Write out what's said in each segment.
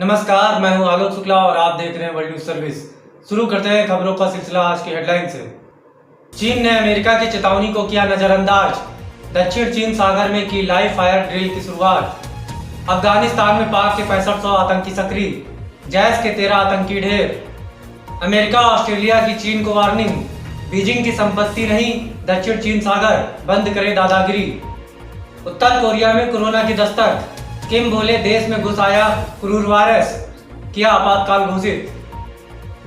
नमस्कार, मैं हूं आलोक शुक्ला और आप देख रहे हैं वर्ल्ड न्यूज सर्विस। शुरू करते हैं खबरों का सिलसिला आज की हेडलाइन से। चीन ने अमेरिका की चेतावनी को किया नजरअंदाज। दक्षिण चीन सागर में की लाइव फायर ड्रिल की शुरुआत। अफगानिस्तान में पाक के 6500 आतंकी सक्रिय, जैश के 13 आतंकी ढेर। अमेरिका ऑस्ट्रेलिया की चीन को वार्निंग, बीजिंग की संपत्ति नहीं दक्षिण चीन सागर, बंद करे दादागिरी। उत्तर कोरिया में कोरोना की दस्तक, किम बोले देश में घुस आया क्रूर वायरस, किया आपातकाल घोषित।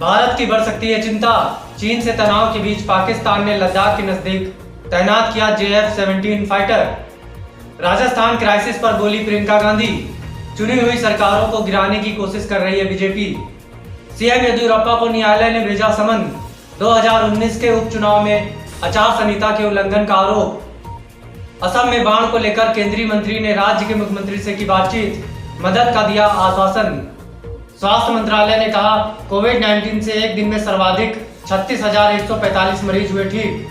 भारत की बढ़ सकती है चिंता, चीन से तनाव के बीच पाकिस्तान ने लद्दाख के नजदीक तैनात किया JF-17 फाइटर। राजस्थान क्राइसिस पर बोली प्रियंका गांधी, चुनी हुई सरकारों को गिराने की कोशिश कर रही है बीजेपी। सीएम येदियुरप्पा को न्यायालय ने भेजा समन, 2019 के उपचुनाव में आचार संहिता के उल्लंघन का आरोप। असम में बाढ़ को लेकर केंद्रीय मंत्री ने राज्य के मुख्यमंत्री से की बातचीत, मदद का दिया आश्वासन। स्वास्थ्य मंत्रालय ने कहा कोविड-19 से एक दिन में सर्वाधिक 36,145 मरीज हुए ठीक।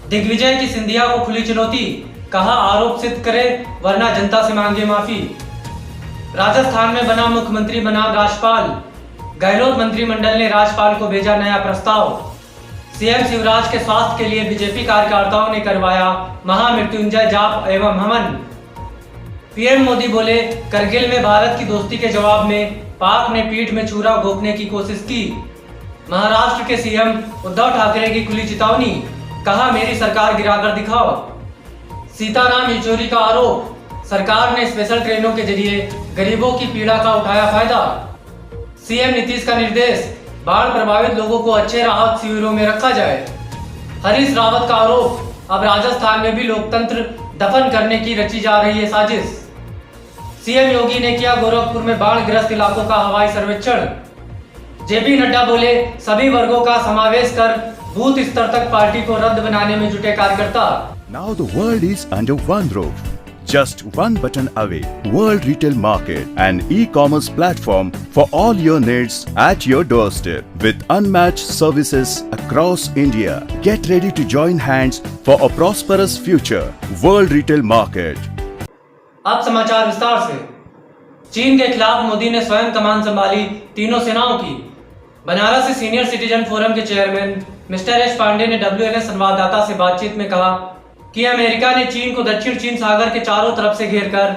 दिग्विजय की सिंधिया को खुली चुनौती, कहा आरोप सिद्ध करे वरना जनता से मांगे माफी। राजस्थान में बना मुख्यमंत्री बनाम राज्यपाल, गहलोत मंत्रिमंडल ने राज्यपाल को भेजा नया प्रस्ताव। सीएम शिवराज के स्वास्थ्य के लिए बीजेपी कार्यकर्ताओं ने करवाया महामृत्युंजय जाप एवं हवन। पीएम मोदी बोले करगिल में भारत की दोस्ती के जवाब में पाक ने पीठ में छुरा घोंपने की कोशिश की। महाराष्ट्र के सीएम उद्धव ठाकरे की खुली चेतावनी, कहा मेरी सरकार गिराकर दिखाओ। सीताराम येचुरी का आरोप, सरकार ने स्पेशल ट्रेनों के जरिए गरीबों की पीड़ा का उठाया फायदा। सीएम नीतीश का निर्देश, बाढ़ प्रभावित लोगों को अच्छे राहत शिविरों में रखा जाए। हरीश रावत का आरोप, अब राजस्थान में भी लोकतंत्र दफन करने की रची जा रही है साजिश। सीएम योगी ने किया गोरखपुर में बाढ़ ग्रस्त इलाकों का हवाई सर्वेक्षण। जेपी नड्डा बोले सभी वर्गों का समावेश कर बूथ स्तर तक पार्टी को रद्द बनाने में जुटे कार्यकर्ता। Now the world is under one roof. Just one button away. World Retail Market, an e-commerce platform for all your needs at your doorstep with unmatched services across India. Get ready to join hands for a prosperous future. World Retail Market. अब समाचार विस्तार से। चीन के खिलाफ मोदी ने स्वयं कमान संभाली तीनों सेनाओं की। बनारस से सीनियर सिटीजन फोरम के चेयरमैन मिस्टर एस पांडे ने WNS संवाददाता से बातचीत में कहा कि अमेरिका ने चीन को दक्षिण चीन सागर के चारों तरफ से घेरकर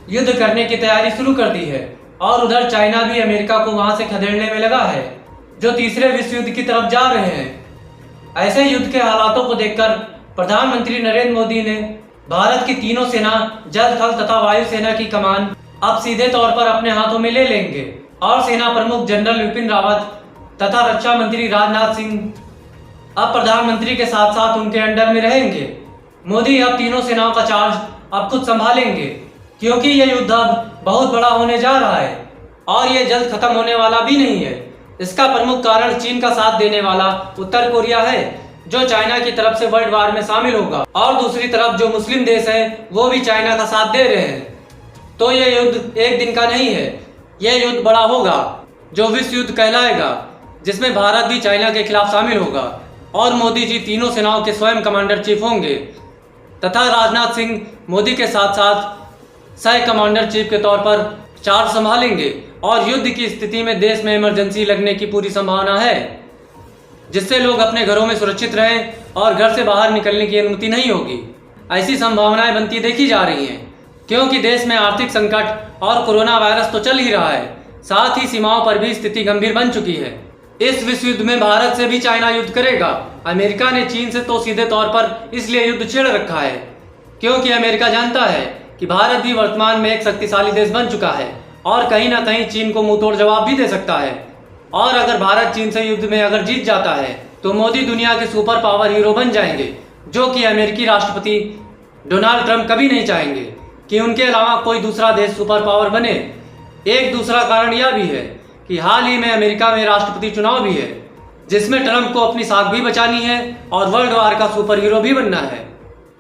युद्ध करने की तैयारी शुरू कर दी है और उधर चाइना भी अमेरिका को वहां से खदेड़ने में लगा है, जो तीसरे विश्व युद्ध की तरफ जा रहे हैं। ऐसे युद्ध के हालातों को देखकर प्रधानमंत्री नरेंद्र मोदी ने भारत की तीनों सेना, जल, थल तथा वायु सेना की कमान अब सीधे तौर पर अपने हाथों में ले लेंगे और सेना प्रमुख जनरल विपिन रावत तथा रक्षा मंत्री राजनाथ सिंह अब प्रधानमंत्री के साथ साथ उनके अंडर में रहेंगे। मोदी अब तीनों सेनाओं का चार्ज अब खुद संभालेंगे, क्योंकि यह युद्ध अब बहुत बड़ा होने जा रहा है और यह जल्द खत्म होने वाला भी नहीं है। इसका प्रमुख कारण चीन का साथ देने वाला उत्तर कोरिया है, जो चाइना की तरफ से वर्ल्ड वार में शामिल होगा, और दूसरी तरफ जो मुस्लिम देश है वो भी चाइना का साथ दे रहे हैं। तो यह युद्ध एक दिन का नहीं है, यह युद्ध बड़ा होगा जो विश्व युद्ध कहलाएगा, जिसमें भारत भी चाइना के खिलाफ शामिल होगा और मोदी जी तीनों सेनाओं के स्वयं कमांडर चीफ होंगे तथा राजनाथ सिंह मोदी के साथ साथ सह कमांडर चीफ के तौर पर चार्ज संभालेंगे और युद्ध की स्थिति में देश में इमरजेंसी लगने की पूरी संभावना है, जिससे लोग अपने घरों में सुरक्षित रहें और घर से बाहर निकलने की अनुमति नहीं होगी। ऐसी संभावनाएं बनती देखी जा रही हैं, क्योंकि देश में आर्थिक संकट और कोरोना वायरस तो चल ही रहा है, साथ ही सीमाओं पर भी स्थिति गंभीर बन चुकी है। इस विश्व युद्ध में भारत से भी चाइना युद्ध करेगा। अमेरिका ने चीन से तो सीधे तौर पर इसलिए युद्ध छेड़ रखा है क्योंकि अमेरिका जानता है कि भारत भी वर्तमान में एक शक्तिशाली देश बन चुका है और कहीं ना कहीं चीन को मुंहतोड़ जवाब भी दे सकता है। और अगर भारत चीन से युद्ध में अगर जीत जाता है तो मोदी दुनिया के सुपर पावर हीरो बन जाएंगे, जो कि अमेरिकी राष्ट्रपति डोनाल्ड ट्रंप कभी नहीं चाहेंगे कि उनके अलावा कोई दूसरा देश सुपर पावर बने। एक दूसरा कारण यह भी है कि हाल ही में अमेरिका में राष्ट्रपति चुनाव भी है, जिसमें ट्रंप को अपनी साख भी बचानी है और वर्ल्ड वार का सुपर हीरो भी बनना है।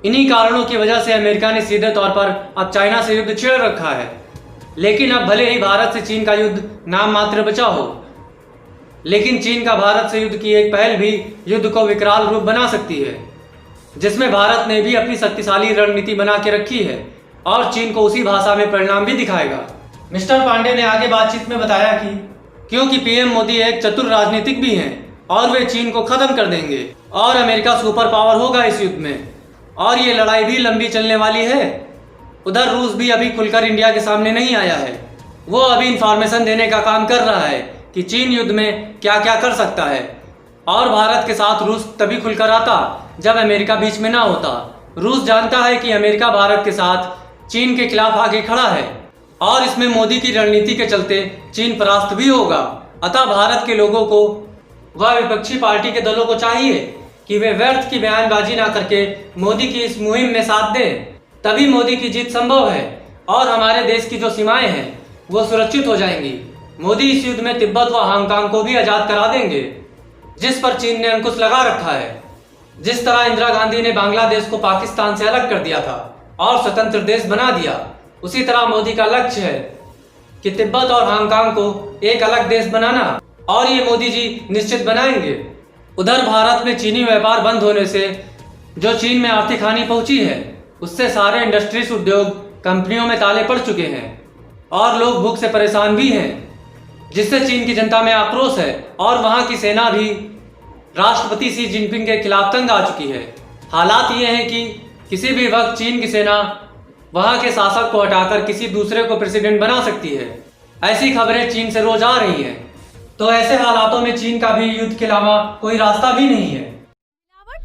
इन्हीं कारणों की वजह से अमेरिका ने सीधे तौर पर अब चाइना से युद्ध छेड़ रखा है। लेकिन अब भले ही भारत से चीन का युद्ध नाम मात्र बचा हो, लेकिन चीन का भारत से युद्ध की एक पहल भी युद्ध को विकराल रूप बना सकती है, जिसमें भारत ने भी अपनी शक्तिशाली रणनीति बना के रखी है और चीन को उसी भाषा में परिणाम भी दिखाएगा। मिस्टर पांडे ने आगे बातचीत में बताया कि क्योंकि पीएम मोदी एक चतुर राजनीतिक भी हैं और वे चीन को खत्म कर देंगे और अमेरिका सुपर पावर होगा इस युद्ध में, और ये लड़ाई भी लंबी चलने वाली है। उधर रूस भी अभी खुलकर इंडिया के सामने नहीं आया है। वो अभी इंफॉर्मेशन देने का काम कर रहा है कि चीन युद्ध में क्या क्या कर सकता है, और भारत के साथ रूस तभी खुलकर आता जब अमेरिका बीच में ना होता। रूस जानता है कि अमेरिका भारत के साथ चीन के खिलाफ आगे खड़ा है और इसमें मोदी की रणनीति के चलते चीन परास्त भी होगा। अतः भारत के लोगों को व विपक्षी पार्टी के दलों को चाहिए कि वे व्यर्थ की बयानबाजी ना करके मोदी की इस मुहिम में साथ दें, तभी मोदी की जीत संभव है और हमारे देश की जो सीमाएं हैं वो सुरक्षित हो जाएंगी। मोदी इस युद्ध में तिब्बत व हांगकांग को भी आजाद करा देंगे, जिस पर चीन ने अंकुश लगा रखा है। जिस तरह इंदिरा गांधी ने बांग्लादेश को पाकिस्तान से अलग कर दिया था और स्वतंत्र देश बना दिया, उसी तरह मोदी का लक्ष्य है कि तिब्बत और हांगकांग को एक अलग देश बनाना, और ये मोदी जी निश्चित बनाएंगे। उधर भारत में चीनी व्यापार बंद होने से जो चीन में आर्थिक हानि पहुंची है, उससे सारे इंडस्ट्रीज उद्योग कंपनियों में ताले पड़ चुके हैं और लोग भूख से परेशान भी हैं, जिससे चीन की जनता में आक्रोश है और वहां की सेना भी राष्ट्रपति शी जिनपिंग के खिलाफ तंग आ चुकी है। हालात ये हैं कि किसी भी वक्त चीन की सेना वहां के शासक को हटाकर किसी दूसरे को प्रेसिडेंट बना सकती है। ऐसी खबरें चीन से रोज आ रही हैं। तो ऐसे हालातों में चीन का भी युद्ध के अलावा कोई रास्ता भी नहीं है।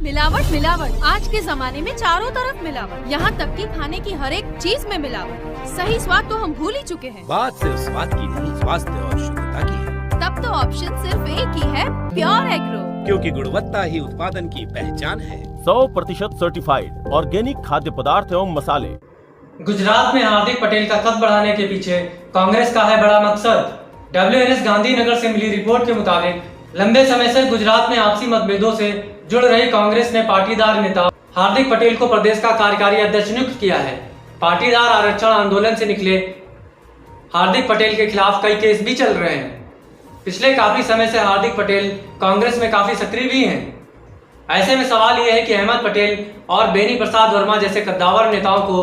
मिलावट मिलावट आज के जमाने में चारों तरफ मिलावट, यहाँ तक कि खाने की हर एक चीज में मिलावट। सही स्वाद तो हम भूल ही चुके हैं। बात सिर्फ स्वाद की नहीं, स्वास्थ्य और शुद्धता की है। तब तो ऑप्शन सिर्फ एक ही है, प्योर एग्रो, क्योंकि गुणवत्ता ही उत्पादन की पहचान है। 100% सर्टिफाइड ऑर्गेनिक खाद्य पदार्थ एवं मसाले। गुजरात में हार्दिक पटेल का कद बढ़ाने के पीछे कांग्रेस का है बड़ा मकसद। WNS गांधीनगर से मिली रिपोर्ट के मुताबिक लंबे समय से गुजरात में आपसी मतभेदों से जुड़ रही कांग्रेस ने पाटीदार नेता हार्दिक पटेल को प्रदेश का कार्यकारी अध्यक्ष नियुक्त किया है। पाटीदार आरक्षण आंदोलन से निकले हार्दिक पटेल के खिलाफ कई केस भी चल रहे हैं। पिछले काफी समय से हार्दिक पटेल कांग्रेस में काफी सक्रिय भी हैं। ऐसे में सवाल यह है कि अहमद पटेल और बेनी प्रसाद वर्मा जैसे कद्दावर नेताओं को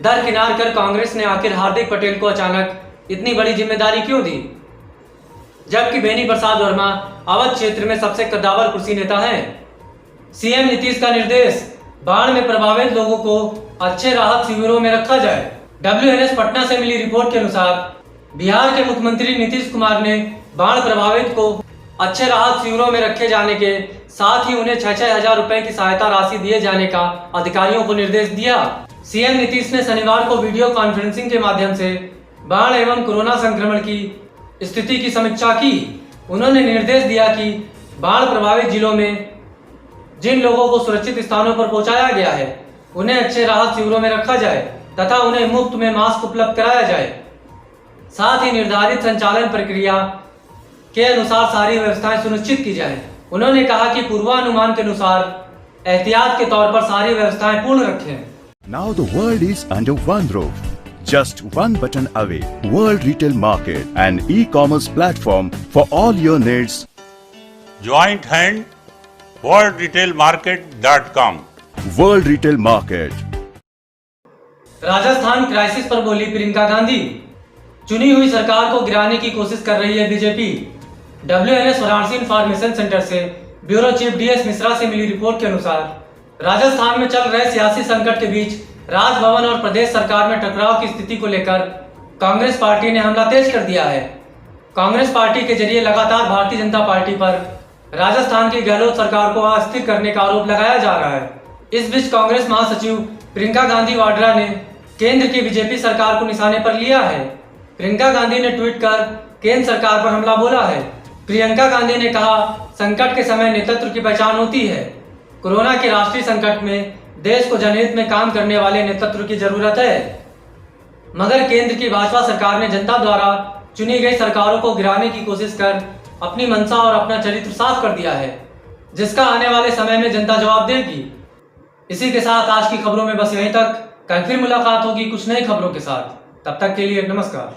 दरकिनार कर कांग्रेस ने आखिर हार्दिक पटेल को अचानक इतनी बड़ी जिम्मेदारी क्यों दी, जबकि बेनी प्रसाद वर्मा अवध क्षेत्र में सबसे कद्दावर कुर्सी नेता हैं। सीएम नीतीश का निर्देश, बाढ़ में प्रभावित लोगों को अच्छे राहत शिविरों में रखा जाए। WNS पटना से मिली रिपोर्ट के अनुसार बिहार के मुख्यमंत्री नीतीश कुमार ने बाढ़ प्रभावित को अच्छे राहत शिविरों में रखे जाने के साथ ही उन्हें 6-6 हजार रुपए की सहायता राशि दिए जाने का अधिकारियों को निर्देश दिया। सीएम नीतीश ने शनिवार को वीडियो कॉन्फ्रेंसिंग के माध्यम से बाढ़ एवं कोरोना संक्रमण की स्थिति की समीक्षा की। उन्होंने निर्देश दिया कि बाढ़ प्रभावित जिलों में जिन लोगों को सुरक्षित स्थानों पर पहुंचाया गया है उन्हें अच्छे राहत शिविरों में रखा जाए तथा उन्हें मुफ्त में मास्क उपलब्ध कराया जाए। साथ ही निर्धारित संचालन प्रक्रिया के अनुसार सारी व्यवस्थाएं सुनिश्चित की जाए। उन्होंने कहा कि पूर्वानुमान के अनुसार एहतियात के तौर पर सारी व्यवस्थाएं पूर्ण रखें। Now the world is under one roof. Just one button away. World Retail Market, an e-commerce platform for all your needs. Joint hand worldretailmarket.com. World Retail Market. Rajasthan crisis पर बोली प्रियंका गांधी। चुनी हुई सरकार को गिराने की कोशिश कर रही है BJP. WNS Varanasi information centre से ब्यूरो चीफ DS मिश्रा से मिली रिपोर्ट के अनुसार राजस्थान में चल रहे सियासी संकट के बीच राजभवन और प्रदेश सरकार में टकराव की स्थिति को लेकर कांग्रेस पार्टी ने हमला तेज कर दिया है। कांग्रेस पार्टी के जरिए लगातार भारतीय जनता पार्टी पर राजस्थान की गहलोत सरकार को अस्थिर करने का आरोप लगाया जा रहा है। इस बीच कांग्रेस महासचिव प्रियंका गांधी वाड्रा ने केंद्र की बीजेपी सरकार को निशाने पर लिया है। प्रियंका गांधी ने ट्वीट कर केंद्र सरकार पर हमला बोला है। प्रियंका गांधी ने कहा, संकट के समय नेतृत्व की पहचान होती है। कोरोना के राष्ट्रीय संकट में देश को जनहित में काम करने वाले नेतृत्व की जरूरत है, मगर केंद्र की भाजपा सरकार ने जनता द्वारा चुनी गई सरकारों को गिराने की कोशिश कर अपनी मंशा और अपना चरित्र साफ कर दिया है, जिसका आने वाले समय में जनता जवाब देगी। इसी के साथ आज की खबरों में बस यहीं तक। कल फिर मुलाकात होगी कुछ नई खबरों के साथ। तब तक के लिए नमस्कार।